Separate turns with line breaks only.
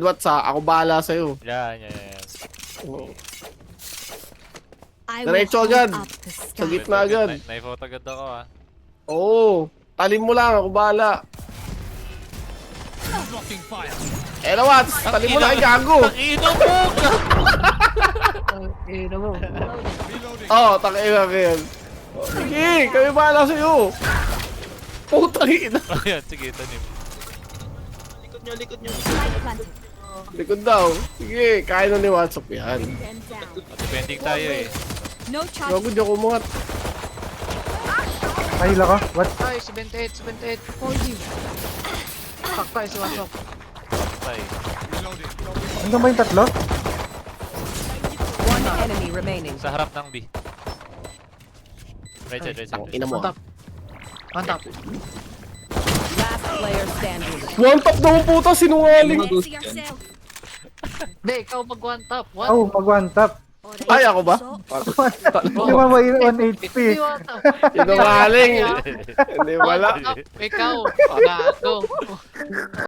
What's ako bahala sa'yo.
Yan.
Oh.
I
Diretso
will
agad.
hold up the
Sa
sky.
gitna agad.
Nai-photo agad ako ah.
Oo. Talim mo lang, ako bahala. Eh na Wats, talim mo lang, gago.
Tangina mo!
Ino mo.
Oo, tangina ka yan. Sige, kami bahala sa'yo. Putang ina.
Ayan, sige, tanim.
Likod nyo.
Spike planted.
Likod daw. Sige, kaya na ni WhatsApp yan.
Them down.
Depending tayo eh.
No charge.
Gago, di ako umangat.
Ay, laka. What?
Ay, 78.
For you.
Sakta, sumasok.
Tay.
Hanggang ba yung tatlo?
One enemy remaining.
Sa harap ng B. Right side.
Ang ina mo.
On top. On top.
Last player standing.
One tap na mo puta, sinungaling.
Let's see yourself.
Hindi, ikaw mag one top.
Oh, mag one tap.
Ay, ako ba?
Hindi mo ba 1 HP?
Hindi one top.
Sinungaling. Hindi wala.
Ikaw. Gago.